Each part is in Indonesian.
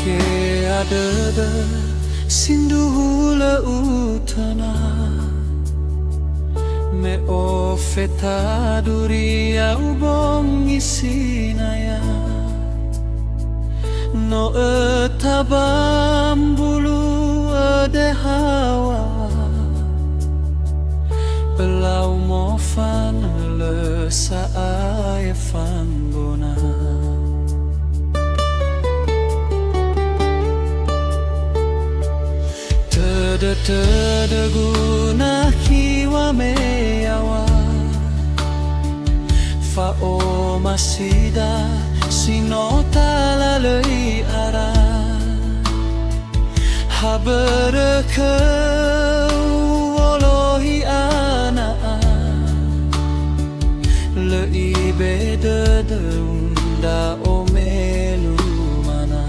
Toke adada sindu hula utana me o feta duria ubong isinaya no etabam bulu ade hawa belau mofan le saai fanggona Tede guna kiwa meyawa fa o masida sinota lalei ara haberke wolohi ana le ibede da o melu mana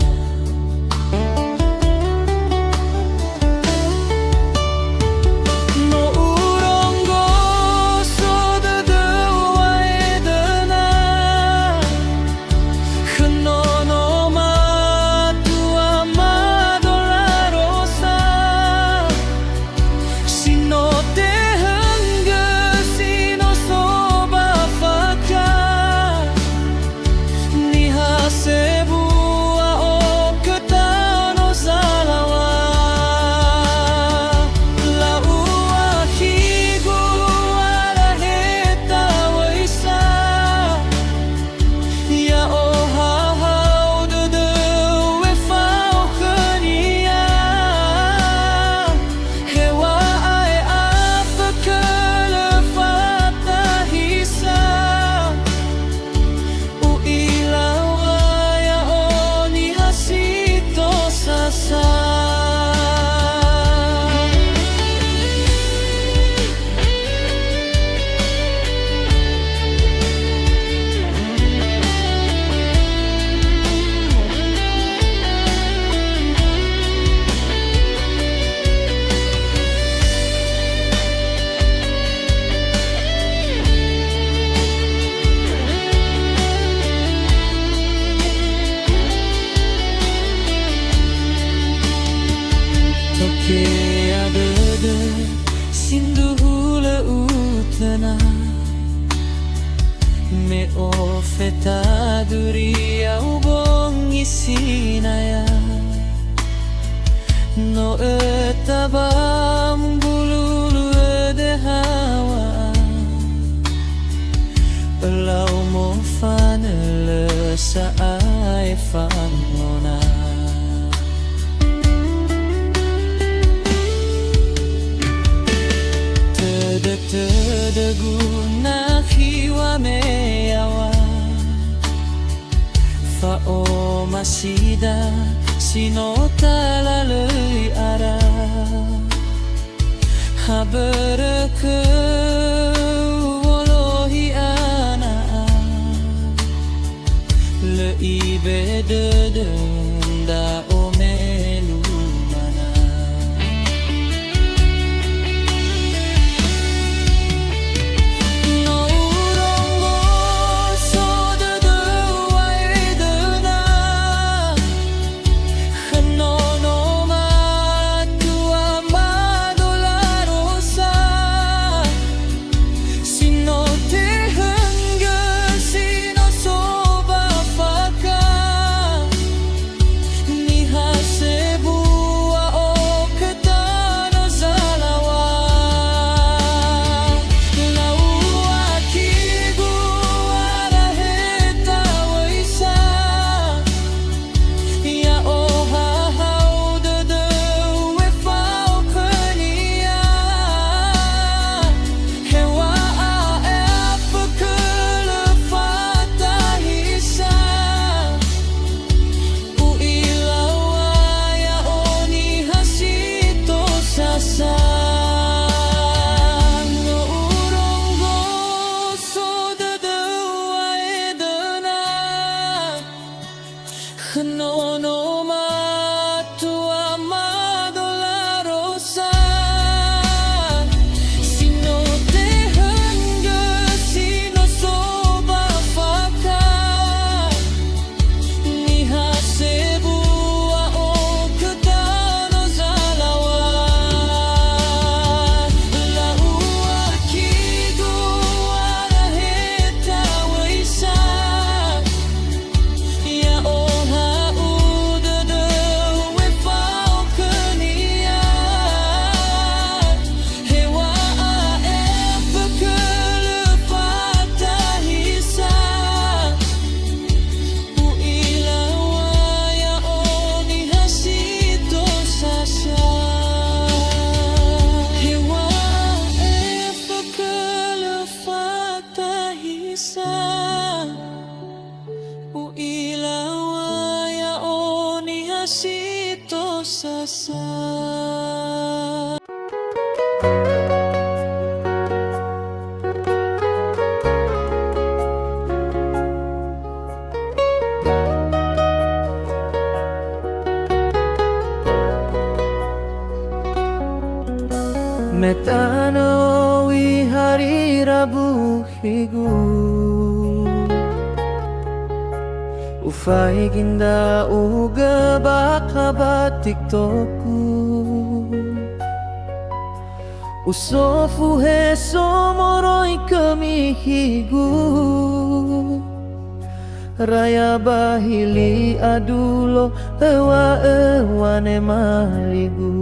adada sindu hula utana me o feta duria ubong isinaya no etabam bululu ede hawa belau mo fanele saai fangona Tede guna kiwa meyawa fa o masida sinota lalei ara haberke wolohi ana le ibede da o melu mana No, no, ma tua amado la rosa. Si no te hanga, si no soba faka, ni hasebu kasih to sasa. Metanowi hari Rabu higu Ufai ginda uga bakaba tiktoku Usofu heso moroi kami higu Raya bahili adulo ewa ewane maligu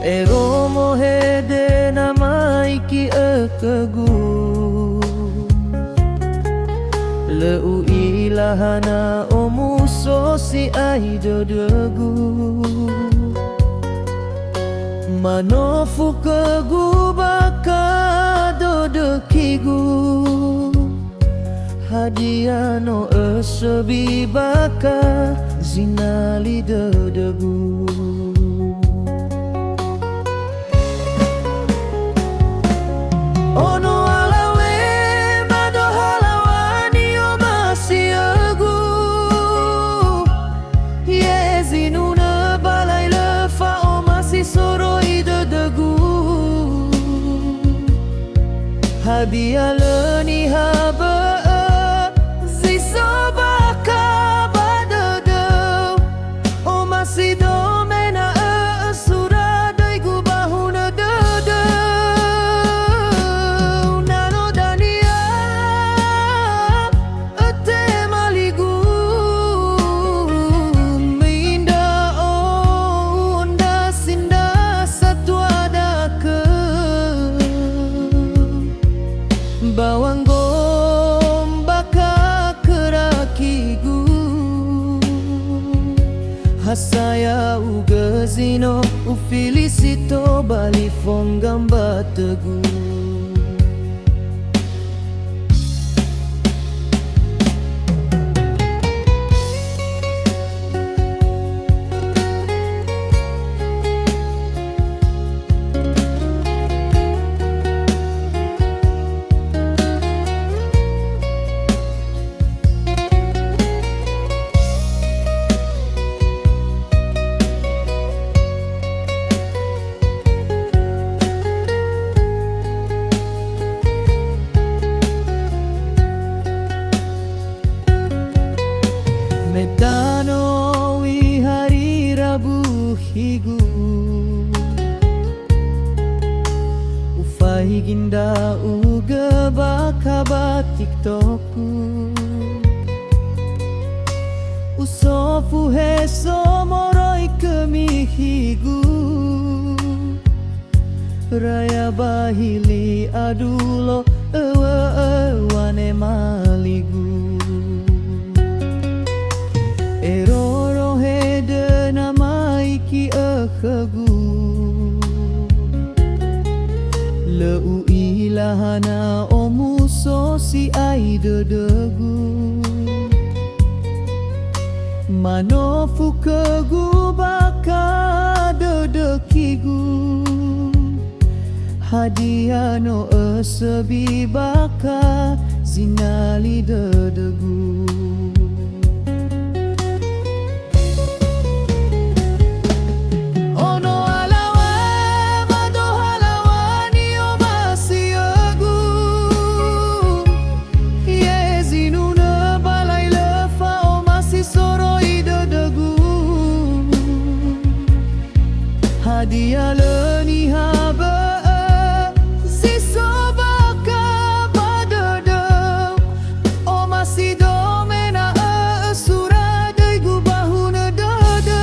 Ero mohede namaiki ekegu Leu ilahana omuso si aidodegu Manofu kegu baka dodekigu Hadiano esebi baka zinali dodegu Ono alawe mado halawani o masiagu Yezinuna balai lefa o masi soro idadagu Habia leni haba zisobaka badadau O masi domena asura daigu bahuna dadau Bawang gombaka kerakigu Hasaya ugazino ufilisito bali fonggamba tegu Metanowi hari Rabu higu Ufai ginda uga bakaba tiktoku Usofu heso moroi kemi higu Raya bahili adulo ewa ewane maligu Eroro hede namaiki ekegu Leu ilahana omuso si aidodegu Manofu kegu baka dodekigu Hadiano esebi baka zinali dodegu Dia leni haba zisobaka badadau O masih domena asura daigu bahuna dadau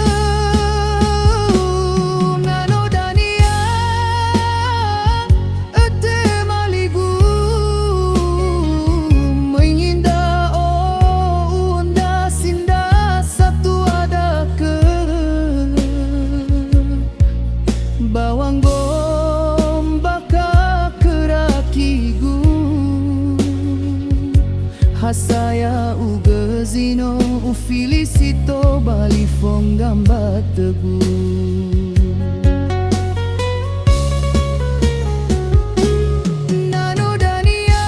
Nano dania ete maligu Menginda o unda sinda satu ada ke felicito bali fongamba tegu. Nano dania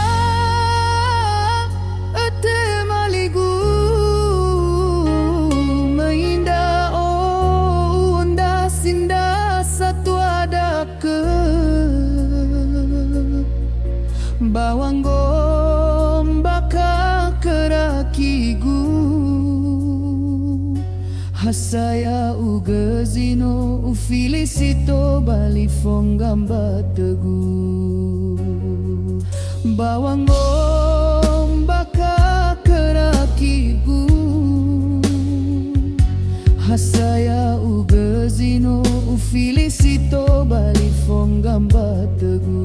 ate maligu mainda onda sinda satu ada ke bawang gombaka kerakigu hasaya ugazino u felicito bali fongamba tegu bawang gombaka kerakigu hasaya ugazino u felicito bali fongamba tegu.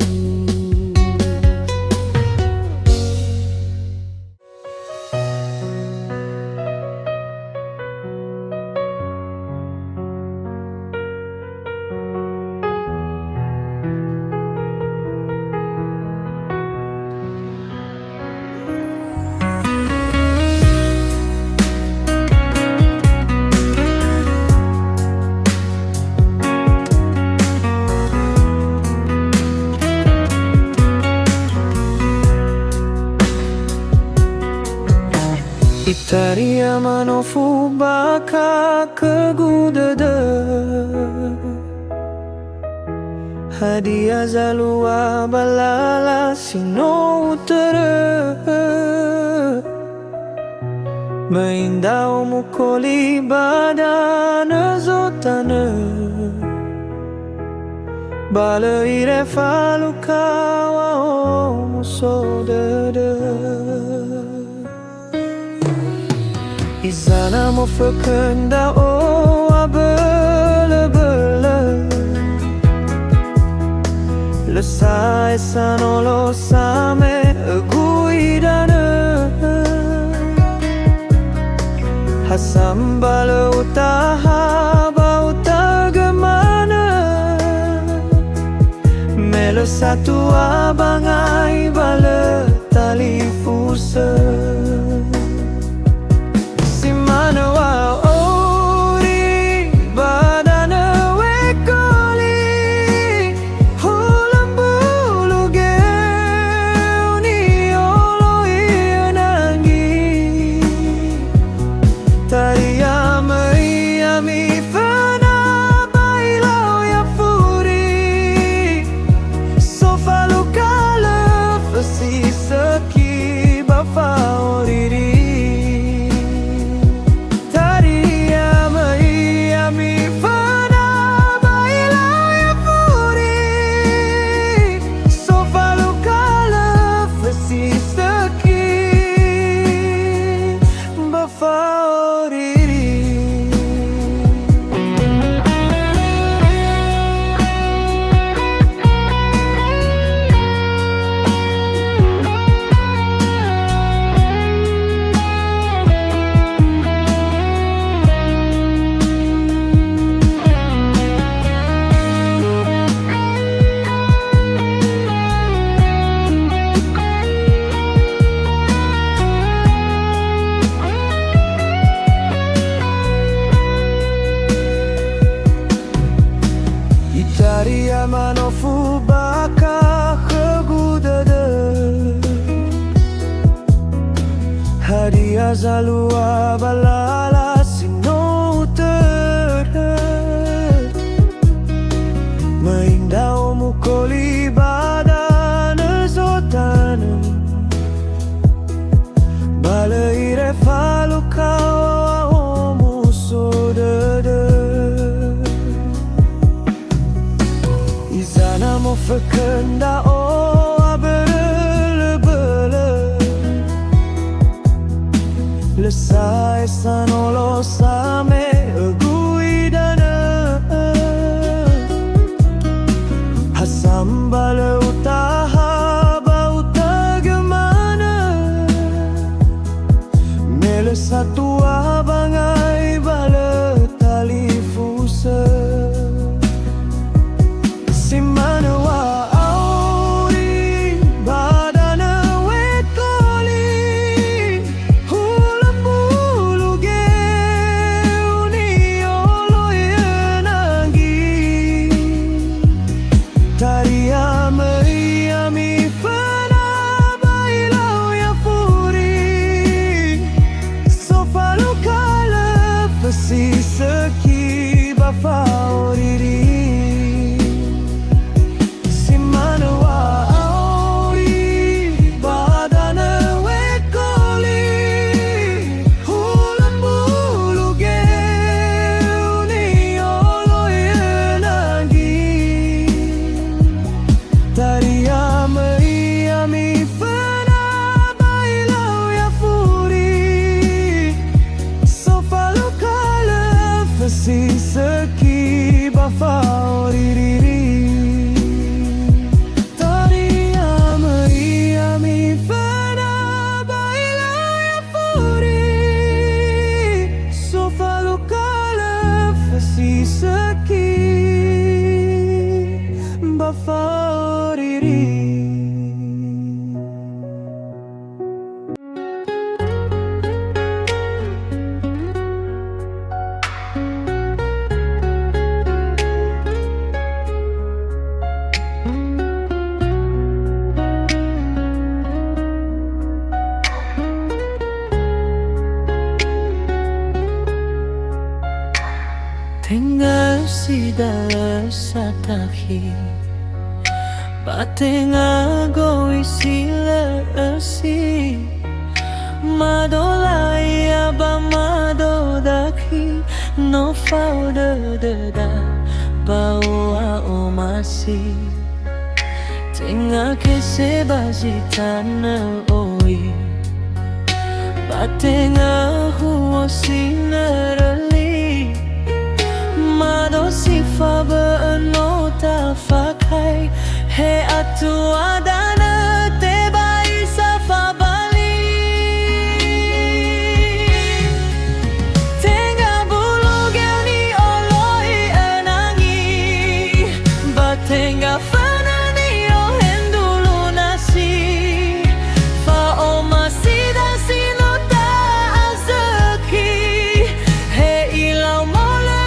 Itaria manofu baka kegudada Hadiah zalua balala sino utara Maindao mukoli badana zotana Bala ire falukawa o musodada Izana mo fekenda o abele-bele Lesai sanolo same guidana Hasambala utaha bauta gemana Melo satu abangai bala tali fusa Itaria manofu baka kegudada Hadiah zalua balala sino utara Maindao mukoli badana zotana Bala ire falukawa o musodada Izana mo fekenda o abele-bele Lesai sanolo same guidana Hasambala utaha bauta gemana Mele satu abangai bala tali fusa Simana wa auri badana wetoli Hula bulu ge fesi seki bafaoriri Taria Maria mi fana baila ya furi Sofa lokale fesi seki bafaoriri Tinggal si dalam sataki Batenga go isi leesi Madolaya ba madodaki No fauda deda bawa omasi Tinga ke sebazi tanah oi Batenga huo sinerali Mado si fa no ta fakai He atu adana te bai sa fa bali Tenga bulu gani oloi enangi Batenga fanani o hendulu nasi Fa o masida sino ta azaki He ilau mole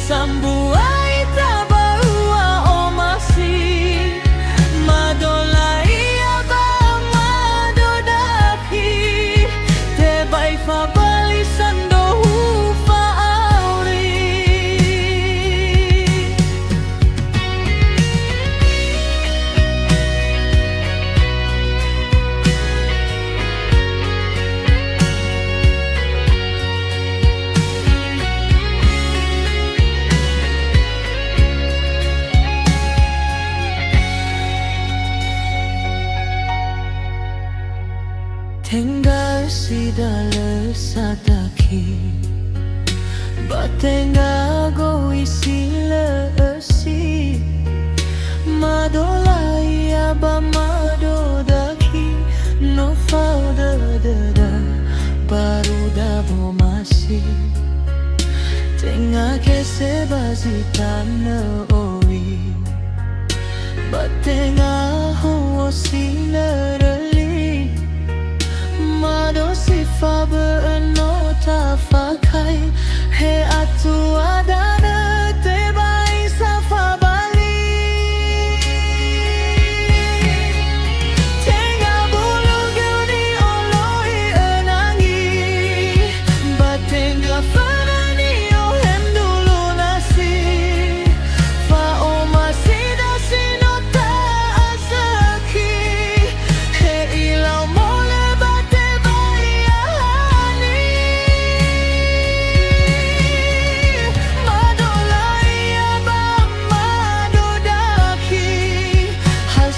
Sambuai tabaua omasi Madolai aba madodaki Te bai fa bali sando hufa auri Tinggal si dalam sataki Batenga go isi leesi Madolai aba madodaki No fauda deda baru dabo masih Tenga ke sebazi tanah oi Batenga huo sinerali Mado si fa no ta fakai He atu adana te bai sa fa bali Tenga bulu gani oloi enangi Batenga fanani o hendulu nasi Fa o masida sino ta azaki He ilau mole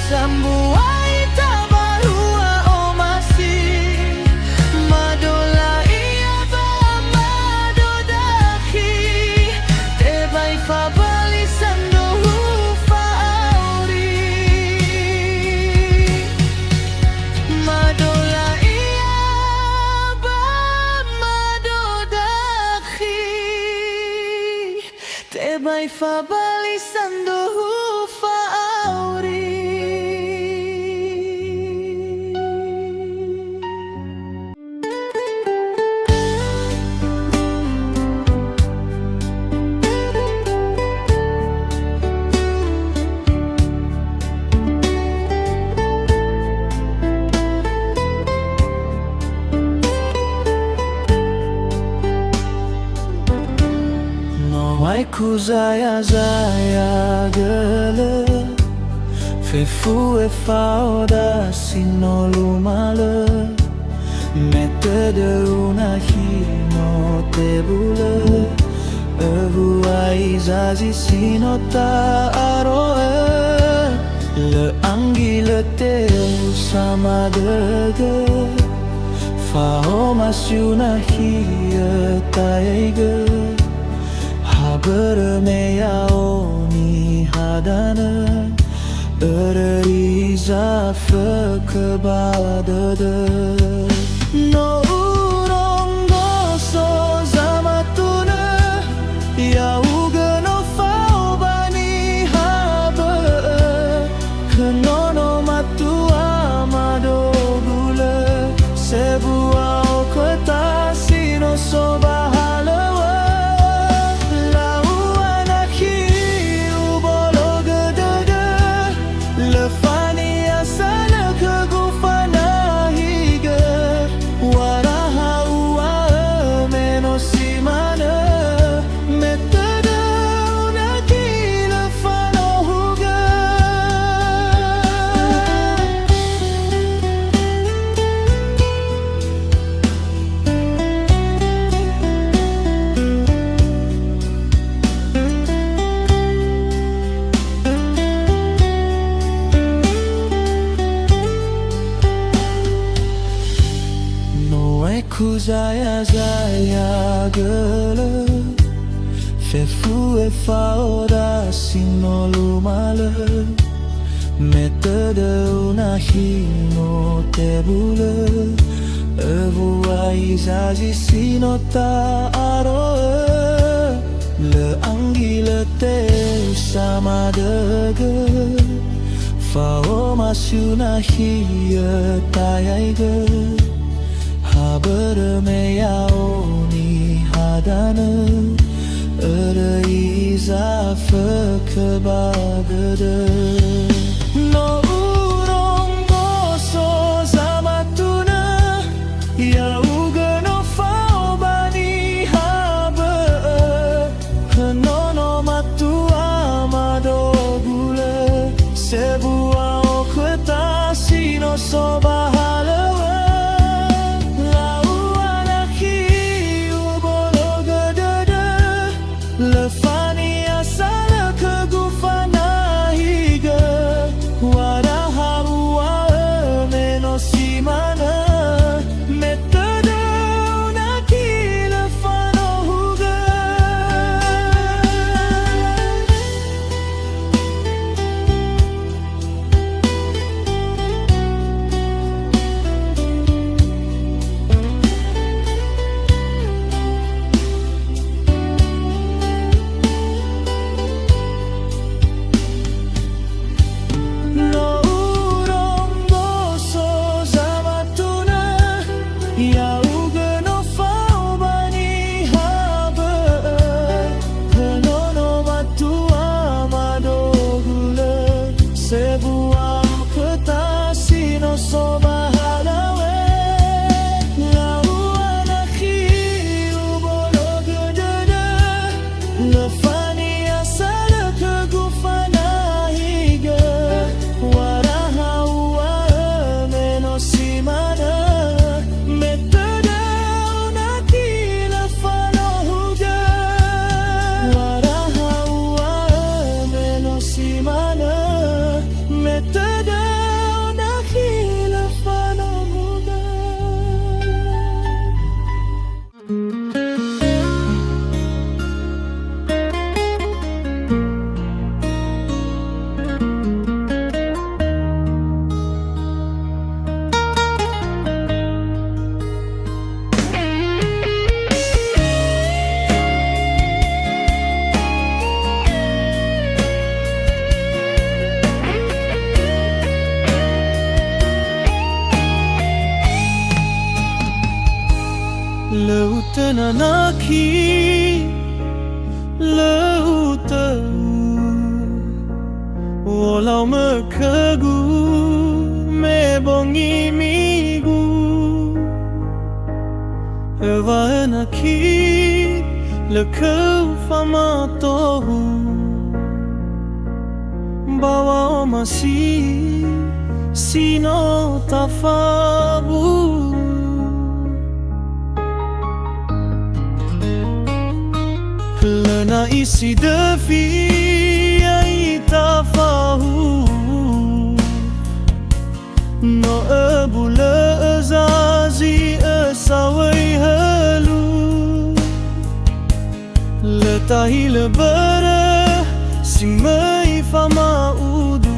Sambuai tabarua omasi Madolai aba madodaki Te bai fa bali sando hufa auri Madolai aba madodaki Te bai fa bali sando hufa auri Waiku zaya zaya gele Fefu e fauda sino lumale Mette de una hino te bule Evu aizazi sino ta aroe anggi le teu sama dege Fao masyuna hiya taige Haber meyao ni hadana Eriza fekebadede No urongo so zamatuna Ya uga no fao bani haber Kenono matu amado gule Sebuah kota sino soba halawa Lau anaki ubolo gedede Lefani asala kegufana higa Waraha ua menosimana Metede unaki lefano huga Kuzaya zaya gele Fefu e faoda sino lumale Metode una hino tebule Evua izazi sino ta aroe Le anggi le te sama dege Fao masyuna hiya tayaige Haber meyao ni hadana Eriza fekebadede No urongo so zamatuna Ya uga no fao bani haber Kenono matu amado gule Sebuah oketa sino soba halawa Lefani asala kegufana higa Waraha ua menosimana Metode unaki lefano huga Ya uga no fao bani haber Kenono matu amado gule Sebuah kota sino soba halawe Lau anaki ubolo gedede Lefani asala kegufana higa Waraha ua menosimana Metode unaki lefano huga Waraha ua menosimana Metode unaki lefano huga Lautan anaki Lautau Walau mekagu Mebongi migu Eva anaki Lekau fama tohu Bawa masih Sino tafabu Lena isi devi ai tafahu xin mấy pha ma udu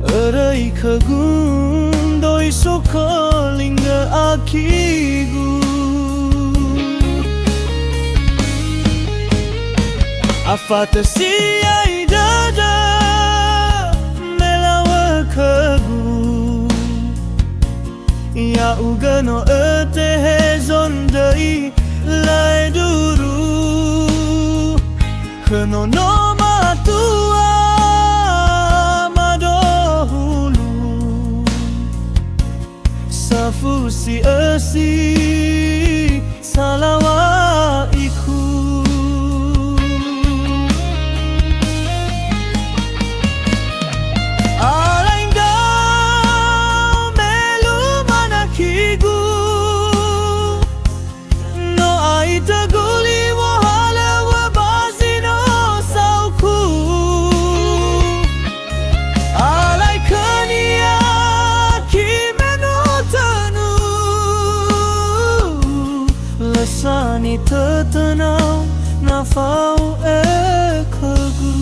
ở đây khờ gun đôi số khó linh ngờ akigu afata si ai dada melawa khờ gun ya ugano ete hezon dai lai duru khano no matua madohulu safu si asi salawa iku Sani tertenau nafau ekagu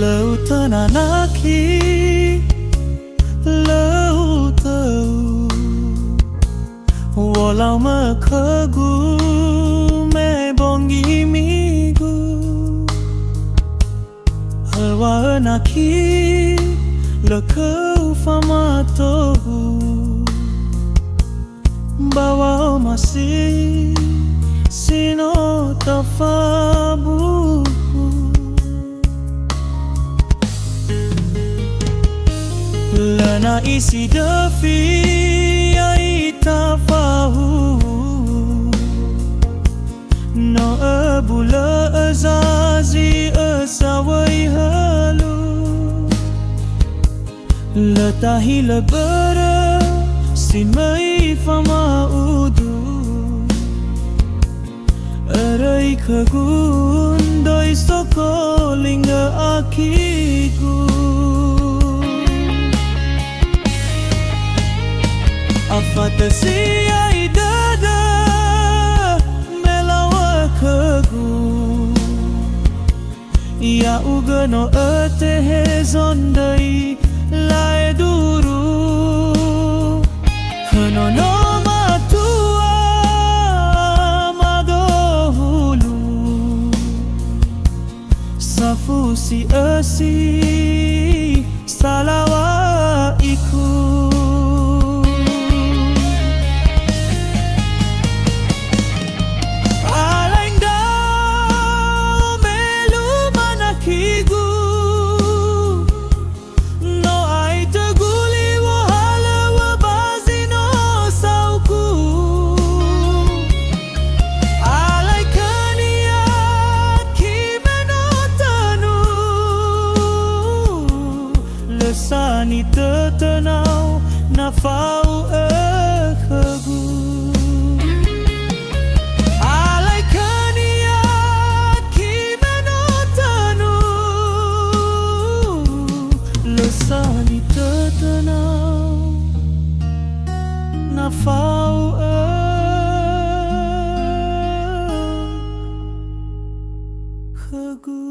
lautan anaki laut tahu walau makagu me bongi migu hawa anaki lekau fama tohu bawa masih sino tafabu lana isi defi ai tafahu no abula azazi asawai halu latahi lebara sin mai fama udu arai kagun doi soko linga akigu afata si ai dada melawa kagu ya ugano ete hezon dai lai duru khano no matua madohulu safu si asi salawa iku sani tertenau nafau ekagu alai kaniat kimenotanu lesani tertenau nafau ekagu.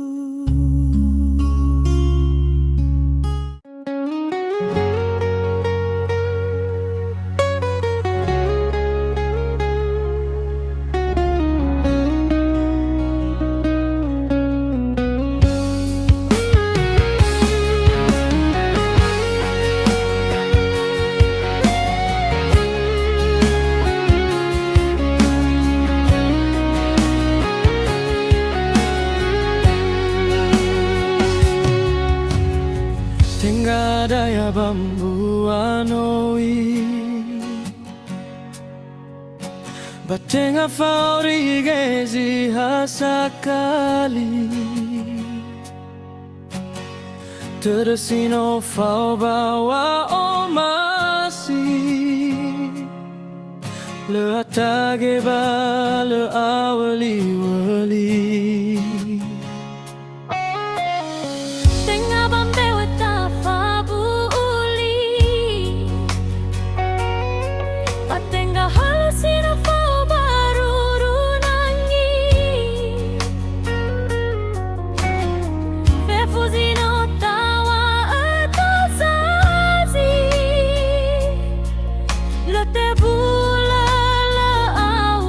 Tengadaya bambu anoi Batenga faurigezi hasakali Tersino fau bawa omasi Le atage ba le awali wali Tenga bambe weta fabuli Batenga halusina fau baruru nangi Fefuzino tawa atazazi Le tebula le au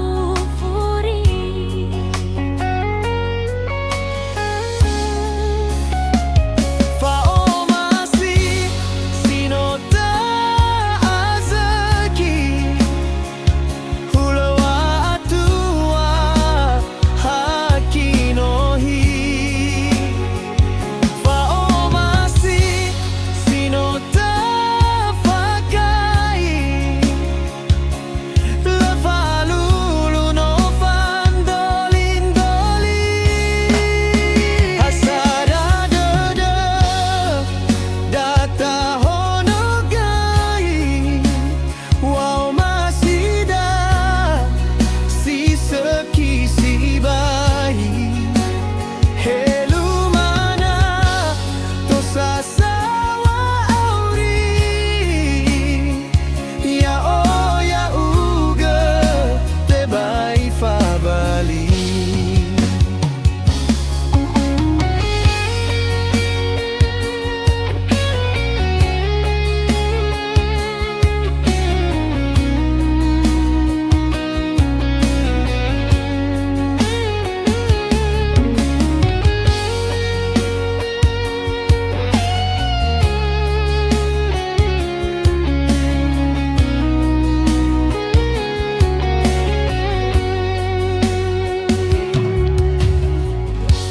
furi Faomasi sinota azaki Hulawa atua hakinohi Faomasi sinota fakai Lefalulu no fandolindoli Hasada dada data honogai Wow masida si seki si bayi Helumana to sasawa auri Ya o ya uga te bai fabali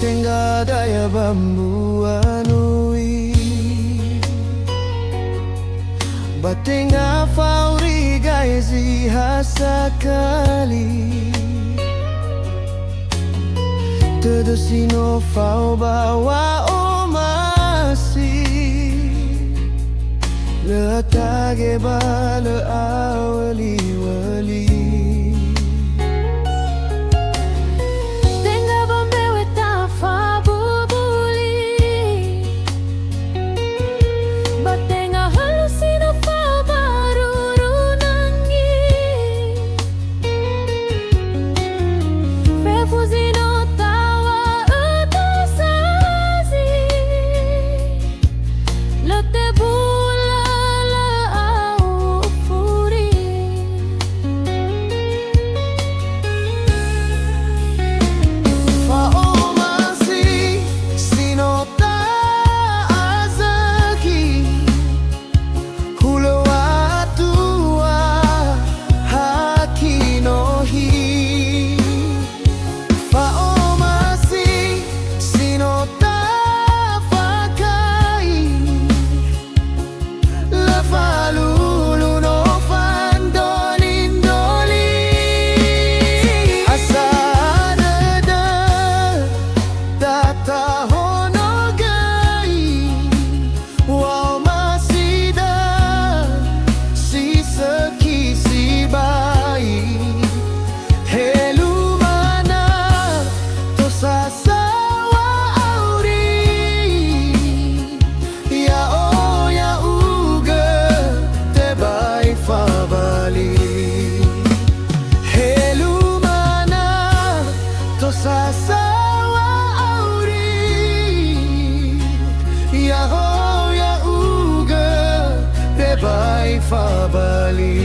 Tenga daya bambu anui Batenga fauri gaezi hasakali Tedesino fau bawa omasi Le atage ba le awali wali Tenga bambe weta fabuli Batenga halusina fau baruru nangi Fefuzino tawa atazazi Le tebula le au furi Faomasi sinota azaki Hulawa atua hakinohi Faomasi sinota fakai Lefalulu no fandolindoli Asada data honogai Wow masida si seki si bayi Helumana to sasawa auri Ya o ya uga te bai fabali Helumana to sasawa auri Ya ho ya uga te bai fabali